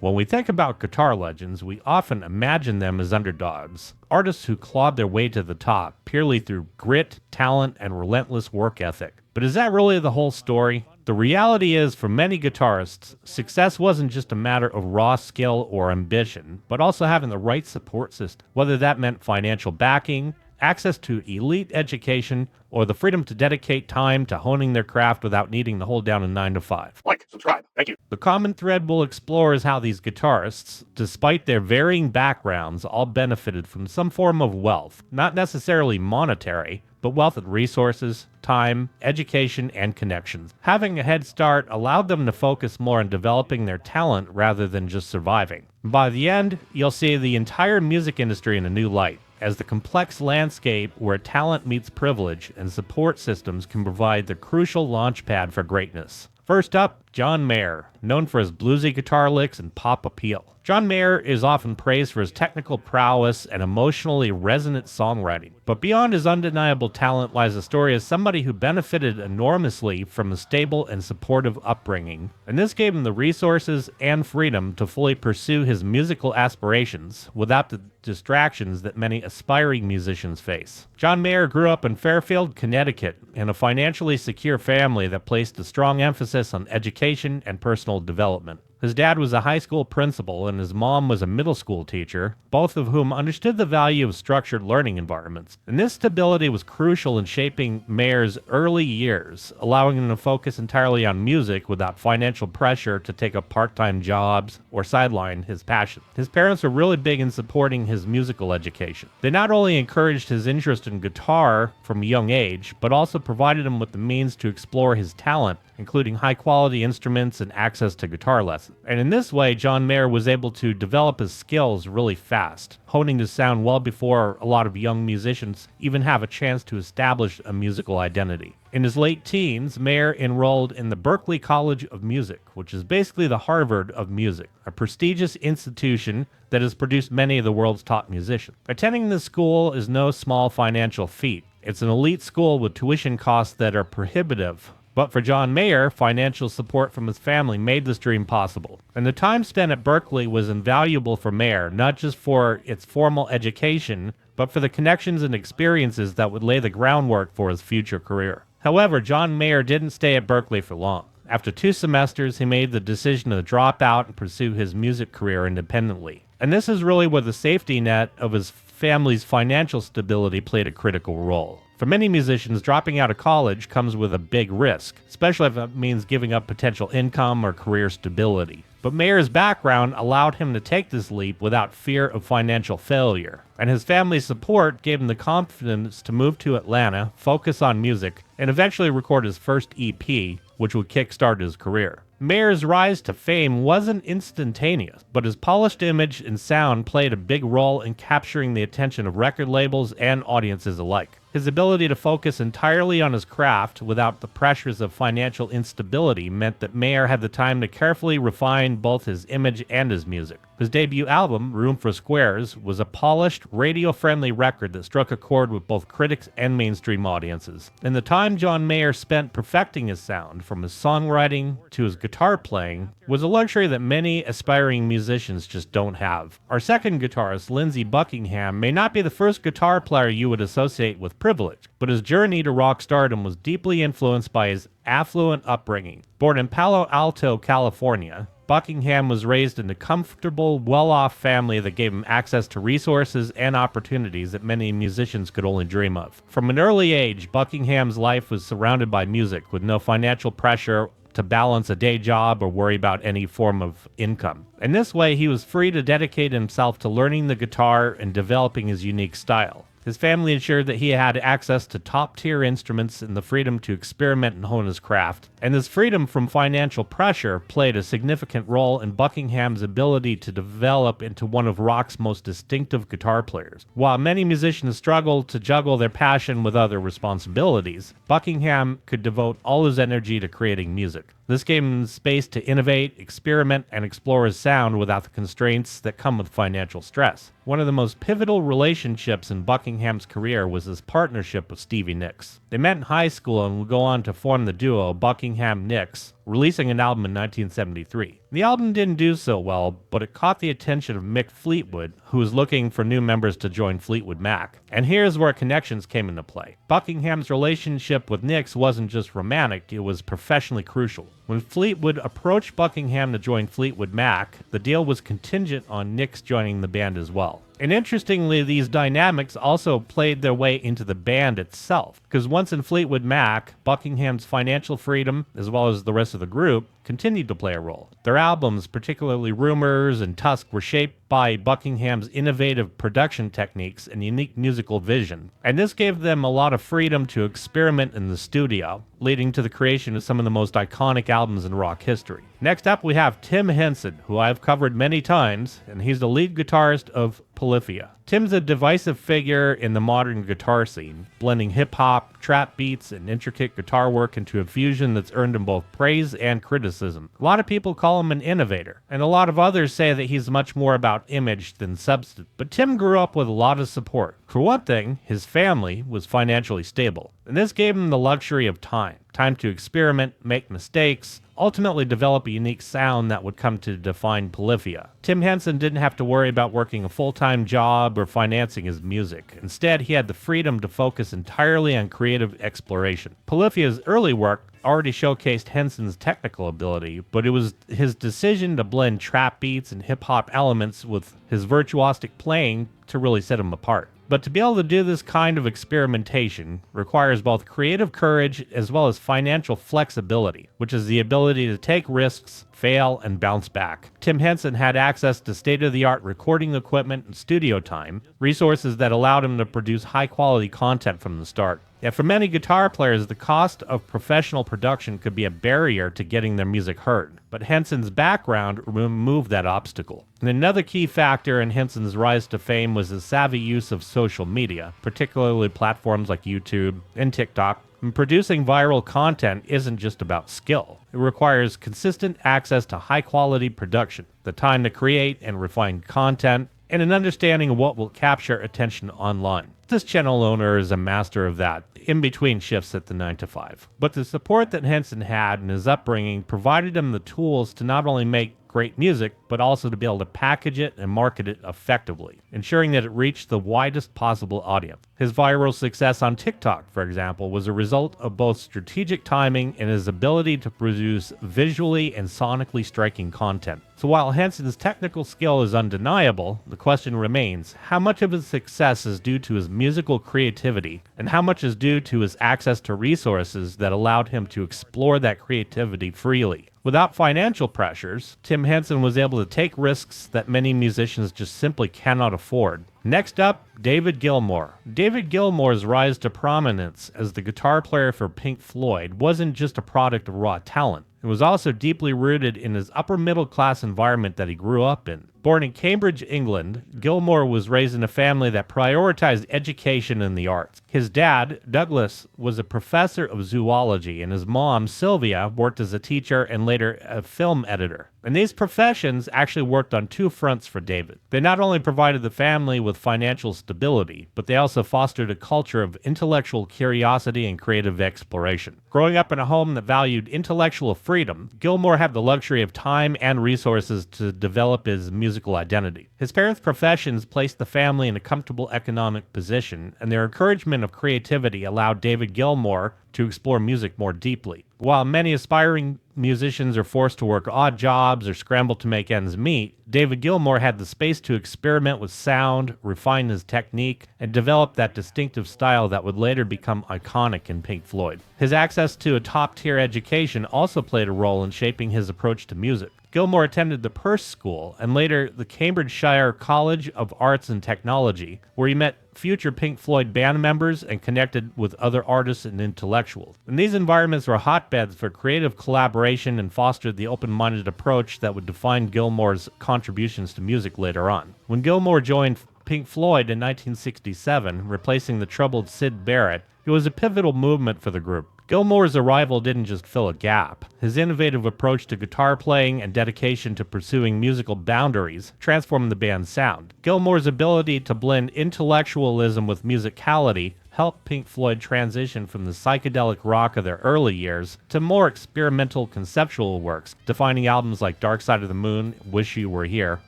When we think about guitar legends, we often imagine them as underdogs, artists who clawed their way to the top purely through grit, talent, and relentless work ethic. But is that really the whole story? The reality is, for many guitarists, success wasn't just a matter of raw skill or ambition, but also having the right support system, whether that meant financial backing, access to elite education, or the freedom to dedicate time to honing their craft without needing to hold down a 9 to 5. Like, subscribe, thank you. The common thread we'll explore is how these guitarists, despite their varying backgrounds, all benefited from some form of wealth, not necessarily monetary, but wealth in resources, time, education, and connections. Having a head start allowed them to focus more on developing their talent rather than just surviving. By the end, you'll see the entire music industry in a new light, as the complex landscape where talent meets privilege and support systems can provide the crucial launchpad for greatness. First up, John Mayer, known for his bluesy guitar licks and pop appeal. John Mayer is often praised for his technical prowess and emotionally resonant songwriting, but beyond his undeniable talent lies a story of somebody who benefited enormously from a stable and supportive upbringing, and this gave him the resources and freedom to fully pursue his musical aspirations without the distractions that many aspiring musicians face. John Mayer grew up in Fairfield, Connecticut, in a financially secure family that placed a strong emphasis on education and personal development. His dad was a high school principal and his mom was a middle school teacher, both of whom understood the value of structured learning environments. And this stability was crucial in shaping Mayer's early years, allowing him to focus entirely on music without financial pressure to take up part-time jobs or sideline his passion. His parents were really big in supporting his musical education. They not only encouraged his interest in guitar from a young age, but also provided him with the means to explore his talent, including high-quality instruments and access to guitar lessons. And in this way, John Mayer was able to develop his skills really fast, honing his sound well before a lot of young musicians even have a chance to establish a musical identity. In his late teens, Mayer enrolled in the Berklee College of Music, which is basically the Harvard of music, a prestigious institution that has produced many of the world's top musicians. Attending this school is no small financial feat. It's an elite school with tuition costs that are prohibitive. But for John Mayer, financial support from his family made this dream possible. And the time spent at Berklee was invaluable for Mayer, not just for its formal education, but for the connections and experiences that would lay the groundwork for his future career. However, John Mayer didn't stay at Berklee for long. After 2 semesters, he made the decision to drop out and pursue his music career independently. And this is really where the safety net of his family's financial stability played a critical role. For many musicians, dropping out of college comes with a big risk, especially if it means giving up potential income or career stability. But Mayer's background allowed him to take this leap without fear of financial failure, and his family's support gave him the confidence to move to Atlanta, focus on music, and eventually record his first EP, which would kickstart his career. Mayer's rise to fame wasn't instantaneous, but his polished image and sound played a big role in capturing the attention of record labels and audiences alike. His ability to focus entirely on his craft without the pressures of financial instability meant that Mayer had the time to carefully refine both his image and his music. His debut album, Room for Squares, was a polished, radio-friendly record that struck a chord with both critics and mainstream audiences. And the time John Mayer spent perfecting his sound, from his songwriting to his guitar playing, was a luxury that many aspiring musicians just don't have. Our second guitarist, Lindsay Buckingham, may not be the first guitar player you would associate with privilege, but his journey to rock stardom was deeply influenced by his affluent upbringing. Born in Palo Alto, California, Buckingham was raised in a comfortable, well-off family that gave him access to resources and opportunities that many musicians could only dream of. From an early age, Buckingham's life was surrounded by music, with no financial pressure to balance a day job or worry about any form of income. In this way, he was free to dedicate himself to learning the guitar and developing his unique style. His family ensured that he had access to top-tier instruments and the freedom to experiment and hone his craft. And this freedom from financial pressure played a significant role in Buckingham's ability to develop into one of rock's most distinctive guitar players. While many musicians struggle to juggle their passion with other responsibilities, Buckingham could devote all his energy to creating music. This gave him space to innovate, experiment, and explore his sound without the constraints that come with financial stress. One of the most pivotal relationships in Buckingham's career was his partnership with Stevie Nicks. They met in high school and would go on to form the duo Buckingham-Nicks, releasing an album in 1973. The album didn't do so well, but it caught the attention of Mick Fleetwood, who was looking for new members to join Fleetwood Mac. And here's where connections came into play. Buckingham's relationship with Nick's wasn't just romantic, it was professionally crucial. When Fleetwood approached Buckingham to join Fleetwood Mac, the deal was contingent on Nick's joining the band as well. And interestingly, these dynamics also played their way into the band itself, because once in Fleetwood Mac, Buckingham's financial freedom, as well as the rest of the group, continued to play a role. Their albums, particularly Rumours and Tusk, were shaped by Buckingham's innovative production techniques and unique musical vision, and this gave them a lot of freedom to experiment in the studio, leading to the creation of some of the most iconic albums in rock history. Next up, we have Tim Henson, who I've covered many times, and he's the lead guitarist of Polyphia. Tim's a divisive figure in the modern guitar scene, blending hip-hop, trap beats, and intricate guitar work into a fusion that's earned him both praise and criticism. A lot of people call him an innovator, and a lot of others say that he's much more about image than substance. But Tim grew up with a lot of support. For one thing, his family was financially stable, and this gave him the luxury of time to experiment, make mistakes, ultimately develop a unique sound that would come to define Polyphia. Tim Henson didn't have to worry about working a full-time job or financing his music. Instead, he had the freedom to focus entirely on creative exploration. Polyphia's early work already showcased Henson's technical ability, but it was his decision to blend trap beats and hip-hop elements with his virtuosic playing to really set him apart. But to be able to do this kind of experimentation requires both creative courage as well as financial flexibility, which is the ability to take risks, fail, and bounce back. Tim Henson had access to state-of-the-art recording equipment and studio time, resources that allowed him to produce high-quality content from the start. Yet for many guitar players, the cost of professional production could be a barrier to getting their music heard, but Henson's background removed that obstacle. And another key factor in Henson's rise to fame was his savvy use of social media, particularly platforms like YouTube and TikTok. And producing viral content isn't just about skill. It requires consistent access to high-quality production, the time to create and refine content, and an understanding of what will capture attention online. This channel owner is a master of that, in between shifts at the 9 to 5. But the support that Henson had in his upbringing provided him the tools to not only make great music, but also to be able to package it and market it effectively, ensuring that it reached the widest possible audience. His viral success on TikTok, for example, was a result of both strategic timing and his ability to produce visually and sonically striking content. So while Henson's technical skill is undeniable, the question remains, how much of his success is due to his musical creativity, and how much is due to his access to resources that allowed him to explore that creativity freely? Without financial pressures, Tim Henson was able to take risks that many musicians just simply cannot afford. Next up, David Gilmour. David Gilmour's rise to prominence as the guitar player for Pink Floyd wasn't just a product of raw talent. It was also deeply rooted in his upper-middle-class environment that he grew up in. Born in Cambridge, England, Gilmour was raised in a family that prioritized education and the arts. His dad, Douglas, was a professor of zoology, and his mom, Sylvia, worked as a teacher and later a film editor. And these professions actually worked on two fronts for David. They not only provided the family with financial stability, but they also fostered a culture of intellectual curiosity and creative exploration. Growing up in a home that valued intellectual freedom, Gilmour had the luxury of time and resources to develop his musical identity. His parents' professions placed the family in a comfortable economic position, and their encouragement of creativity allowed David Gilmour to explore music more deeply. While many aspiring musicians are forced to work odd jobs or scramble to make ends meet, David Gilmour had the space to experiment with sound, refine his technique, and develop that distinctive style that would later become iconic in Pink Floyd. His access to a top-tier education also played a role in shaping his approach to music. Gilmour attended the Perse School and later the Cambridgeshire College of Arts and Technology, where he met future Pink Floyd band members and connected with other artists and intellectuals. And these environments were hotbeds for creative collaboration and fostered the open-minded approach that would define Gilmour's contributions to music later on. When Gilmour joined Pink Floyd in 1967, replacing the troubled Syd Barrett, it was a pivotal movement for the group. Gilmour's arrival didn't just fill a gap. His innovative approach to guitar playing and dedication to pursuing musical boundaries transformed the band's sound. Gilmour's ability to blend intellectualism with musicality helped Pink Floyd transition from the psychedelic rock of their early years to more experimental conceptual works, defining albums like Dark Side of the Moon, Wish You Were Here.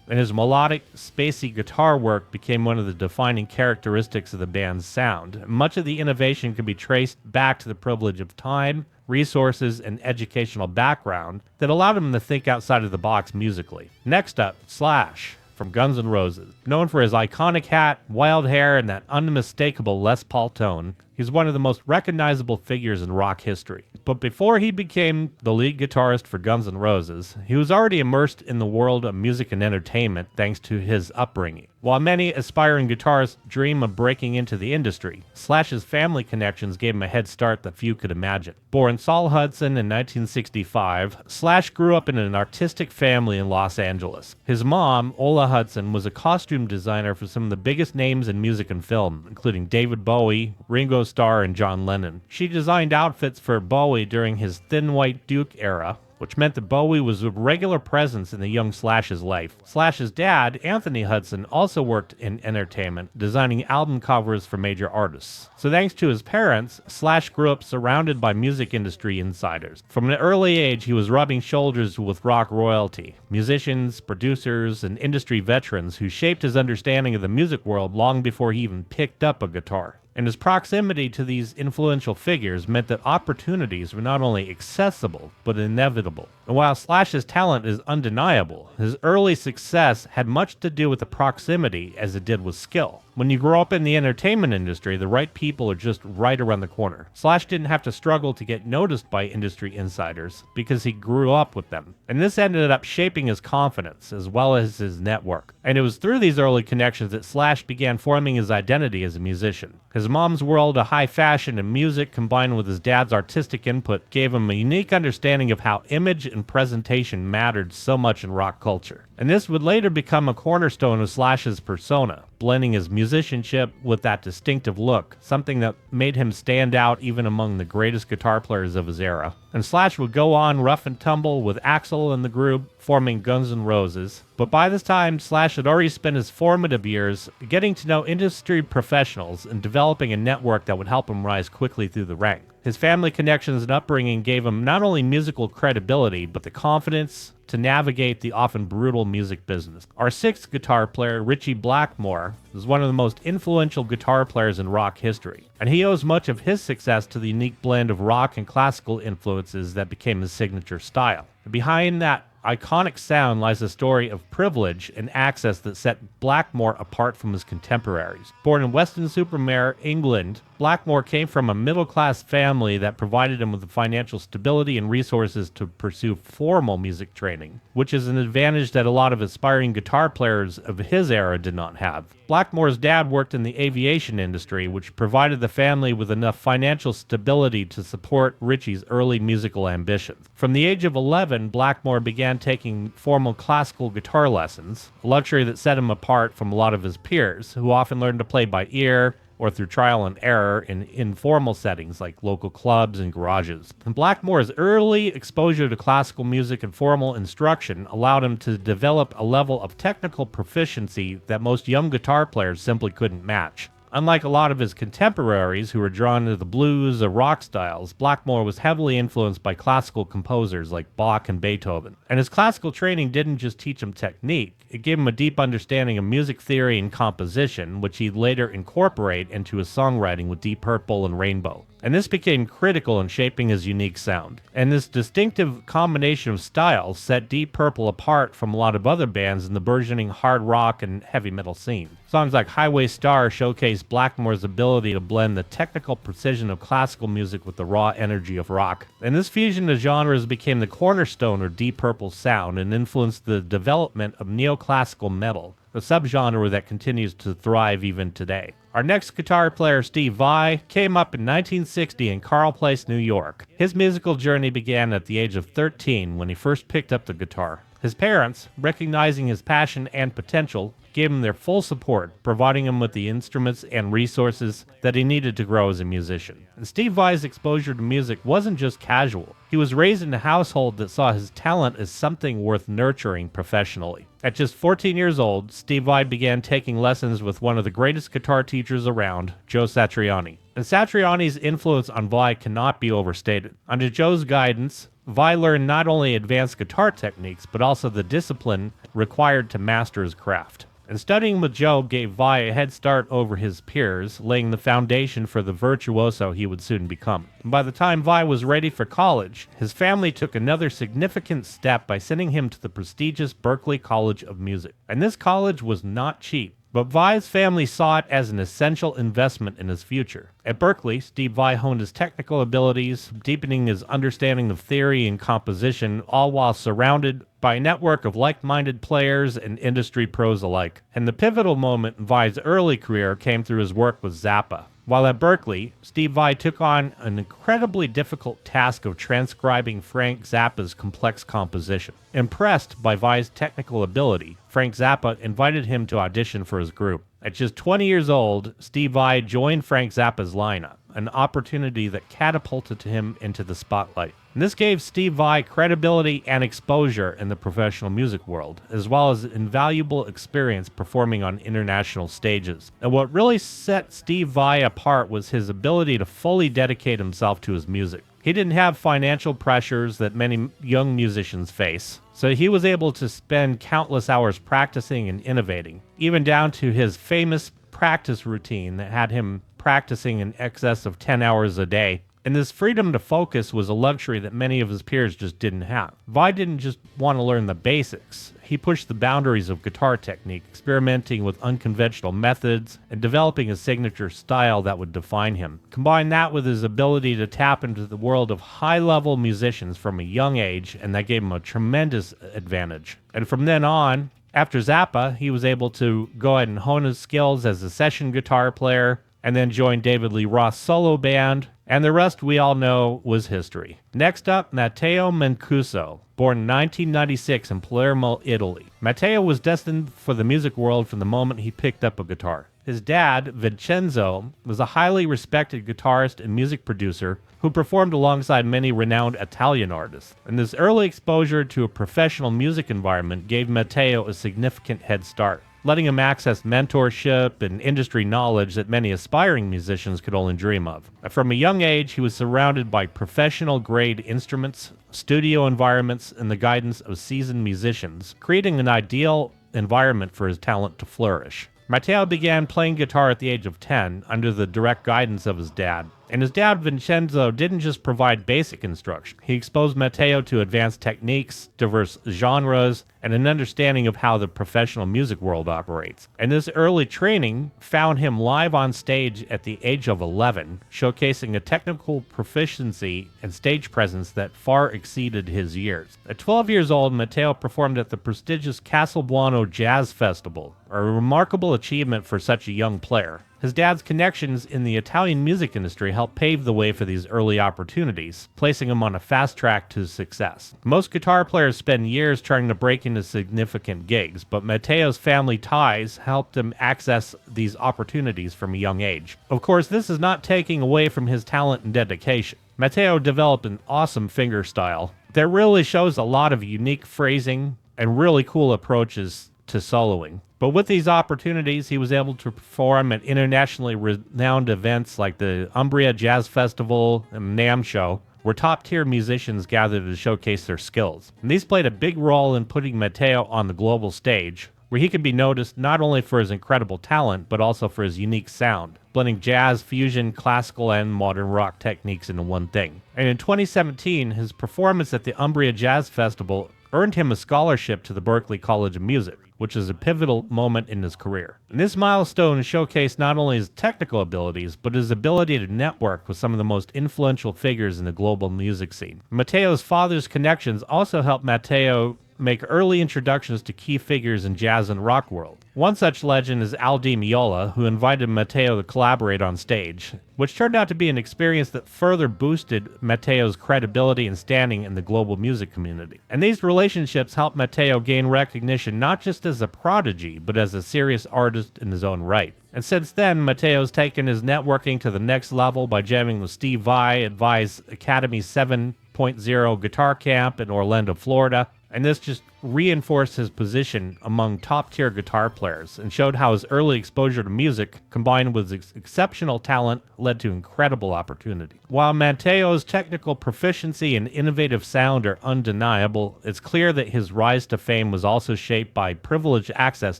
And his melodic, spacey guitar work became one of the defining characteristics of the band's sound. Much of the innovation can be traced back to the privilege of time, resources, and educational background that allowed him to think outside of the box musically. Next up, Slash from Guns N' Roses. Known for his iconic hat, wild hair, and that unmistakable Les Paul tone, he's one of the most recognizable figures in rock history. But before he became the lead guitarist for Guns N' Roses, he was already immersed in the world of music and entertainment thanks to his upbringing. While many aspiring guitarists dream of breaking into the industry, Slash's family connections gave him a head start that few could imagine. Born Saul Hudson in 1965, Slash grew up in an artistic family in Los Angeles. His mom, Ola Hudson, was a costume designer for some of the biggest names in music and film, including David Bowie, Ringo Starr, and John Lennon. She designed outfits for Bowie during his Thin White Duke era, which meant that Bowie was a regular presence in the young Slash's life. Slash's dad, Anthony Hudson, also worked in entertainment, designing album covers for major artists. So thanks to his parents, Slash grew up surrounded by music industry insiders. From an early age, he was rubbing shoulders with rock royalty, musicians, producers, and industry veterans who shaped his understanding of the music world long before he even picked up a guitar. And his proximity to these influential figures meant that opportunities were not only accessible, but inevitable. And while Slash's talent is undeniable, his early success had much to do with the proximity as it did with skill. When you grow up in the entertainment industry, the right people are just right around the corner. Slash didn't have to struggle to get noticed by industry insiders because he grew up with them. And this ended up shaping his confidence as well as his network. And it was through these early connections that Slash began forming his identity as a musician. His mom's world of high fashion and music combined with his dad's artistic input gave him a unique understanding of how image and presentation mattered so much in rock culture. And this would later become a cornerstone of Slash's persona, blending his musicianship with that distinctive look, something that made him stand out even among the greatest guitar players of his era. And Slash would go on rough and tumble with Axl in the group, forming Guns N' Roses. But by this time, Slash had already spent his formative years getting to know industry professionals and developing a network that would help him rise quickly through the ranks. His family connections and upbringing gave him not only musical credibility, but the confidence to navigate the often brutal music business. Our sixth guitar player, Richie Blackmore, was one of the most influential guitar players in rock history, and he owes much of his success to the unique blend of rock and classical influences that became his signature style. Behind that iconic sound lies a story of privilege and access that set Blackmore apart from his contemporaries. Born in Weston-super-Mare, England, Blackmore came from a middle-class family that provided him with the financial stability and resources to pursue formal music training, which is an advantage that a lot of aspiring guitar players of his era did not have. Blackmore's dad worked in the aviation industry, which provided the family with enough financial stability to support Richie's early musical ambitions. From the age of 11, Blackmore began taking formal classical guitar lessons, a luxury that set him apart from a lot of his peers, who often learned to play by ear or through trial and error in informal settings like local clubs and garages. And Blackmore's early exposure to classical music and formal instruction allowed him to develop a level of technical proficiency that most young guitar players simply couldn't match. Unlike a lot of his contemporaries who were drawn to the blues or rock styles, Blackmore was heavily influenced by classical composers like Bach and Beethoven. And his classical training didn't just teach him technique, it gave him a deep understanding of music theory and composition, which he'd later incorporate into his songwriting with Deep Purple and Rainbow. And this became critical in shaping his unique sound. And this distinctive combination of styles set Deep Purple apart from a lot of other bands in the burgeoning hard rock and heavy metal scene. Songs like Highway Star showcase Blackmore's ability to blend the technical precision of classical music with the raw energy of rock. And this fusion of genres became the cornerstone of Deep Purple's sound and influenced the development of neoclassical metal, a subgenre that continues to thrive even today. Our next guitar player, Steve Vai, came up in 1960 in Carle Place, New York. His musical journey began at the age of 13 when he first picked up the guitar. His parents, recognizing his passion and potential, gave him their full support, providing him with the instruments and resources that he needed to grow as a musician. And Steve Vai's exposure to music wasn't just casual. He was raised in a household that saw his talent as something worth nurturing professionally. At just 14 years old, Steve Vai began taking lessons with one of the greatest guitar teachers around, Joe Satriani. And Satriani's influence on Vai cannot be overstated. Under Joe's guidance, Vai learned not only advanced guitar techniques, but also the discipline required to master his craft. And studying with Joe gave Vai a head start over his peers, laying the foundation for the virtuoso he would soon become. And by the time Vai was ready for college, his family took another significant step by sending him to the prestigious Berklee College of Music. And this college was not cheap, but Vai's family saw it as an essential investment in his future. At Berklee, Steve Vai honed his technical abilities, deepening his understanding of theory and composition, all while surrounded by a network of like-minded players and industry pros alike. And the pivotal moment in Vai's early career came through his work with Zappa. While at Berklee, Steve Vai took on an incredibly difficult task of transcribing Frank Zappa's complex composition. Impressed by Vai's technical ability, Frank Zappa invited him to audition for his group. At just 20 years old, Steve Vai joined Frank Zappa's lineup, an opportunity that catapulted him into the spotlight. And this gave Steve Vai credibility and exposure in the professional music world, as well as invaluable experience performing on international stages. And what really set Steve Vai apart was his ability to fully dedicate himself to his music. He didn't have financial pressures that many young musicians face, so he was able to spend countless hours practicing and innovating, even down to his famous practice routine that had him practicing in excess of 10 hours a day. And this freedom to focus was a luxury that many of his peers just didn't have. Vai didn't just want to learn the basics. He pushed the boundaries of guitar technique, experimenting with unconventional methods and developing a signature style that would define him. Combine that with his ability to tap into the world of high-level musicians from a young age, and that gave him a tremendous advantage. And from then on, after Zappa, he was able to go ahead and hone his skills as a session guitar player, and then join David Lee Roth's solo band, and the rest we all know was history. Next up, Matteo Mancuso, born in 1996 in Palermo, Italy. Matteo was destined for the music world from the moment he picked up a guitar. His dad, Vincenzo, was a highly respected guitarist and music producer who performed alongside many renowned Italian artists. And this early exposure to a professional music environment gave Matteo a significant head start, letting him access mentorship and industry knowledge that many aspiring musicians could only dream of. From a young age, he was surrounded by professional-grade instruments, studio environments, and the guidance of seasoned musicians, creating an ideal environment for his talent to flourish. Matteo began playing guitar at the age of 10 under the direct guidance of his dad. And his dad, Vincenzo, didn't just provide basic instruction. He exposed Matteo to advanced techniques, diverse genres, and an understanding of how the professional music world operates. And this early training found him live on stage at the age of 11, showcasing a technical proficiency and stage presence that far exceeded his years. At 12 years old, Matteo performed at the prestigious Castelbuono Jazz Festival, a remarkable achievement for such a young player. His dad's connections in the Italian music industry helped pave the way for these early opportunities, placing him on a fast track to success. Most guitar players spend years trying to break into significant gigs, but Matteo's family ties helped him access these opportunities from a young age. Of course, this is not taking away from his talent and dedication. Matteo developed an awesome finger style that really shows a lot of unique phrasing and really cool approaches to soloing. But with these opportunities, he was able to perform at internationally renowned events like the Umbria Jazz Festival and NAMM Show, where top-tier musicians gathered to showcase their skills. And these played a big role in putting Matteo on the global stage, where he could be noticed not only for his incredible talent, but also for his unique sound, blending jazz, fusion, classical, and modern rock techniques into one thing. And in 2017, his performance at the Umbria Jazz Festival earned him a scholarship to the Berklee College of Music, which is a pivotal moment in his career. And this milestone showcased not only his technical abilities, but his ability to network with some of the most influential figures in the global music scene. Matteo's father's connections also helped Matteo make early introductions to key figures in jazz and rock world. One such legend is Al Di Meola, who invited Matteo to collaborate on stage, which turned out to be an experience that further boosted Matteo's credibility and standing in the global music community. And these relationships helped Matteo gain recognition not just as a prodigy, but as a serious artist in his own right. And since then, Matteo's taken his networking to the next level by jamming with Steve Vai at Vai's Academy 7.0 Guitar Camp in Orlando, Florida. and this just reinforced his position among top-tier guitar players and showed how his early exposure to music, combined with exceptional talent, led to incredible opportunity. While Matteo's technical proficiency and innovative sound are undeniable, it's clear that his rise to fame was also shaped by privileged access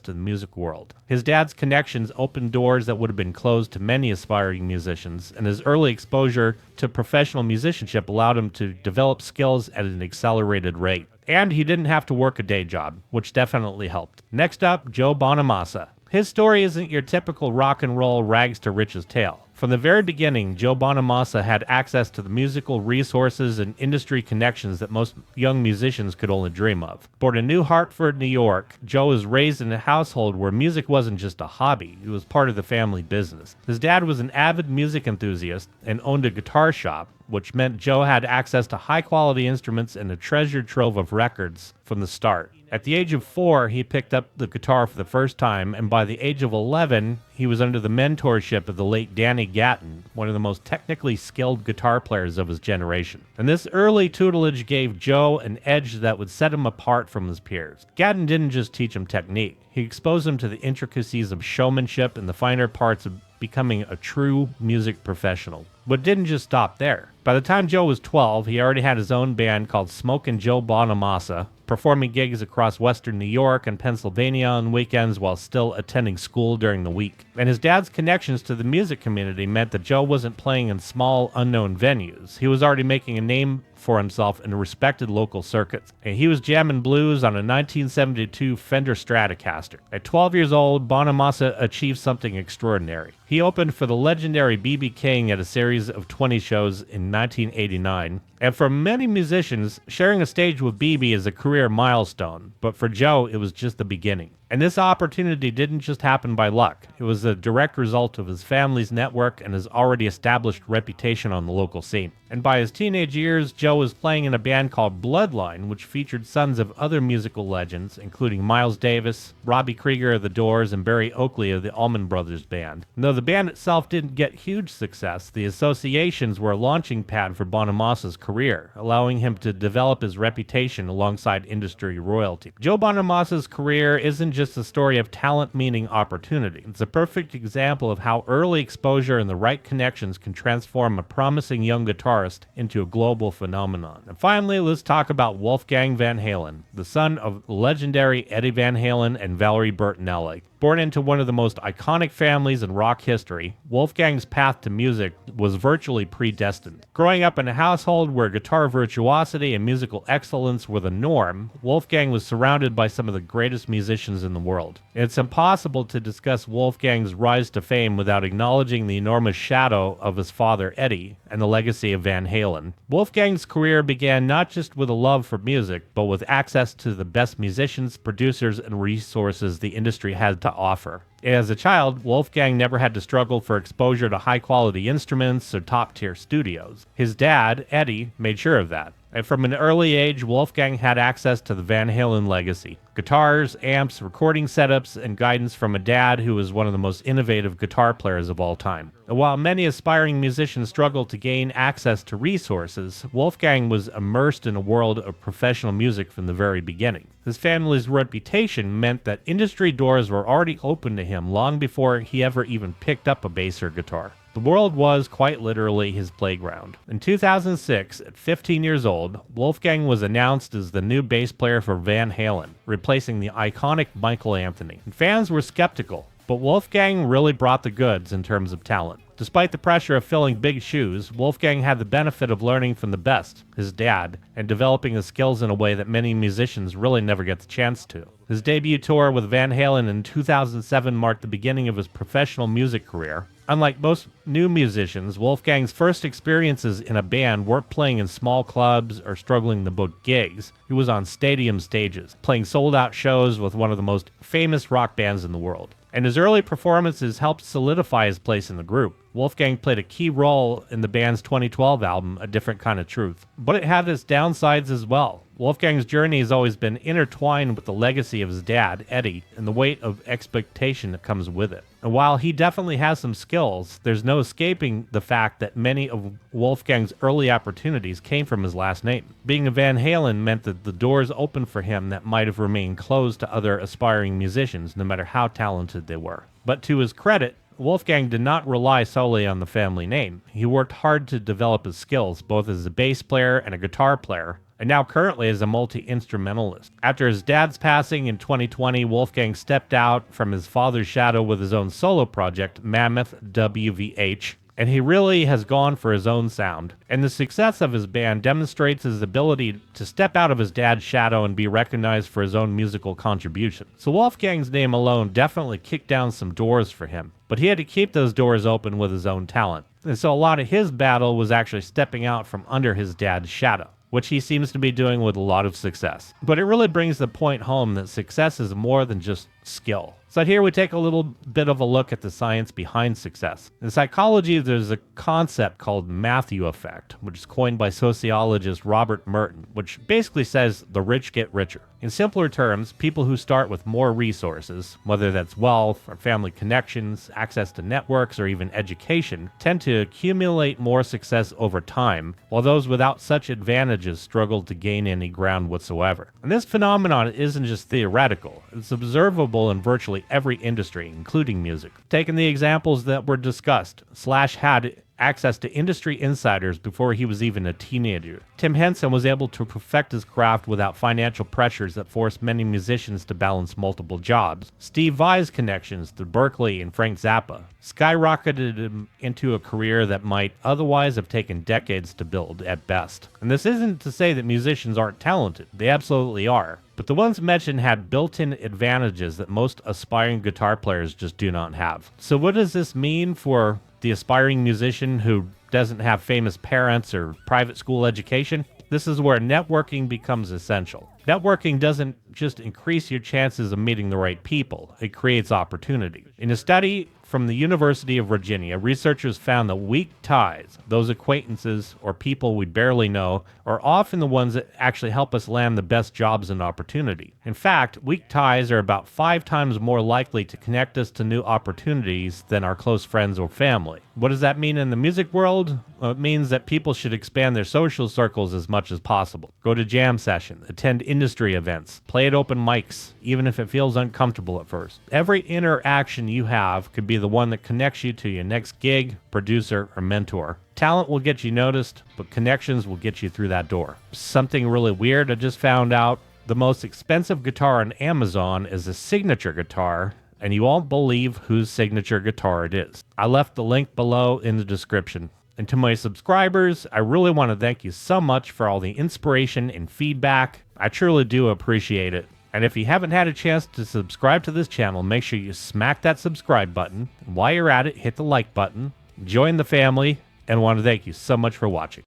to the music world. His dad's connections opened doors that would have been closed to many aspiring musicians, and his early exposure to professional musicianship allowed him to develop skills at an accelerated rate. And he didn't have to work a day job, which definitely helped. Next up, Joe Bonamassa. His story isn't your typical rock and roll rags to riches tale. From the very beginning, Joe Bonamassa had access to the musical resources and industry connections that most young musicians could only dream of. Born in New Hartford, New York, Joe was raised in a household where music wasn't just a hobby, it was part of the family business. His dad was an avid music enthusiast and owned a guitar shop, which meant Joe had access to high-quality instruments and a treasured trove of records from the start. At the age of 4, he picked up the guitar for the first time, and by the age of 11, he was under the mentorship of the late Danny Gatton, one of the most technically skilled guitar players of his generation. And this early tutelage gave Joe an edge that would set him apart from his peers. Gatton didn't just teach him technique, he exposed him to the intricacies of showmanship and the finer parts of becoming a true music professional. But didn't just stop there. By the time Joe was 12, he already had his own band called Smokin' Joe Bonamassa, performing gigs across western New York and Pennsylvania on weekends while still attending school during the week. And his dad's connections to the music community meant that Joe wasn't playing in small, unknown venues. He was already making a name for himself in respected local circuits, and he was jamming blues on a 1972 Fender Stratocaster. At 12 years old, Bonamassa achieved something extraordinary. He opened for the legendary B.B. King at a series of 20 shows in 1989, and for many musicians, sharing a stage with B.B. is a career milestone, but for Joe, it was just the beginning. And this opportunity didn't just happen by luck. It was a direct result of his family's network and his already established reputation on the local scene. And by his teenage years, Joe was playing in a band called Bloodline, which featured sons of other musical legends, including Miles Davis, Robbie Krieger of The Doors, and Barry Oakley of the Allman Brothers Band. And though the band itself didn't get huge success, the associations were a launching pad for Bonamassa's career, allowing him to develop his reputation alongside industry royalty. Joe Bonamassa's career isn't just a story of talent meeting opportunity. It's a perfect example of how early exposure and the right connections can transform a promising young guitarist into a global phenomenon. And finally, let's talk about Wolfgang Van Halen, the son of legendary Eddie Van Halen and Valerie Bertinelli. Born into one of the most iconic families in rock history, Wolfgang's path to music was virtually predestined. Growing up in a household where guitar virtuosity and musical excellence were the norm, Wolfgang was surrounded by some of the greatest musicians in the world. It's impossible to discuss Wolfgang's rise to fame without acknowledging the enormous shadow of his father Eddie and the legacy of Van Halen. Wolfgang's career began not just with a love for music, but with access to the best musicians, producers, and resources the industry had to offer. As a child, Wolfgang never had to struggle for exposure to high-quality instruments or top-tier studios. His dad, Eddie, made sure of that. And from an early age, Wolfgang had access to the Van Halen legacy. Guitars, amps, recording setups, and guidance from a dad who was one of the most innovative guitar players of all time. And while many aspiring musicians struggled to gain access to resources, Wolfgang was immersed in a world of professional music from the very beginning. His family's reputation meant that industry doors were already open to him long before he ever even picked up a bass or guitar. The world was, quite literally, his playground. In 2006, at 15 years old, Wolfgang was announced as the new bass player for Van Halen, replacing the iconic Michael Anthony. And fans were skeptical, but Wolfgang really brought the goods in terms of talent. Despite the pressure of filling big shoes, Wolfgang had the benefit of learning from the best, his dad, and developing his skills in a way that many musicians really never get the chance to. His debut tour with Van Halen in 2007 marked the beginning of his professional music career. Unlike most new musicians, Wolfgang's first experiences in a band weren't playing in small clubs or struggling to book gigs. He was on stadium stages, playing sold-out shows with one of the most famous rock bands in the world. And his early performances helped solidify his place in the group. Wolfgang played a key role in the band's 2012 album, A Different Kind of Truth. But it had its downsides as well. Wolfgang's journey has always been intertwined with the legacy of his dad, Eddie, and the weight of expectation that comes with it. And while he definitely has some skills, there's no escaping the fact that many of Wolfgang's early opportunities came from his last name. Being a Van Halen meant that the doors opened for him that might have remained closed to other aspiring musicians, no matter how talented they were. But to his credit, Wolfgang did not rely solely on the family name. He worked hard to develop his skills, both as a bass player and a guitar player, and now currently as a multi-instrumentalist. After his dad's passing in 2020, Wolfgang stepped out from his father's shadow with his own solo project, Mammoth WVH, and he really has gone for his own sound. And the success of his band demonstrates his ability to step out of his dad's shadow and be recognized for his own musical contribution. So Wolfgang's name alone definitely kicked down some doors for him, but he had to keep those doors open with his own talent. And so a lot of his battle was actually stepping out from under his dad's shadow, which he seems to be doing with a lot of success. But it really brings the point home that success is more than just skill. So here we take a little bit of a look at the science behind success. In psychology, there's a concept called Matthew effect, which is coined by sociologist Robert Merton, which basically says the rich get richer. In simpler terms, people who start with more resources, whether that's wealth or family connections, access to networks, or even education, tend to accumulate more success over time, while those without such advantages struggle to gain any ground whatsoever. And this phenomenon isn't just theoretical, it's observable in virtually every industry, including music. Taking the examples that were discussed, Slash had access to industry insiders before he was even a teenager. Tim Henson was able to perfect his craft without financial pressures that forced many musicians to balance multiple jobs. Steve Vai's connections to Berkeley and Frank Zappa skyrocketed him into a career that might otherwise have taken decades to build at best. And this isn't to say that musicians aren't talented. They absolutely are. But the ones mentioned had built-in advantages that most aspiring guitar players just do not have. So what does this mean for the aspiring musician who doesn't have famous parents or private school education? This is where networking becomes essential. Networking doesn't just increase your chances of meeting the right people, it creates opportunity. In a study from the University of Virginia, researchers found that weak ties, those acquaintances or people we barely know, are often the ones that actually help us land the best jobs and opportunity. In fact, weak ties are about 5 times more likely to connect us to new opportunities than our close friends or family. What does that mean in the music world? Well, it means that people should expand their social circles as much as possible. Go to jam sessions, attend industry events, play at open mics, even if it feels uncomfortable at first. Every interaction you have could be the one that connects you to your next gig, producer, or mentor. Talent will get you noticed, but connections will get you through that door. Something really weird I just found out. The most expensive guitar on Amazon is a signature guitar, and you won't believe whose signature guitar it is. I left the link below in the description. And to my subscribers, I really want to thank you so much for all the inspiration and feedback. I truly do appreciate it. And if you haven't had a chance to subscribe to this channel, make sure you smack that subscribe button. And while you're at it, hit the like button, join the family, and I want to thank you so much for watching.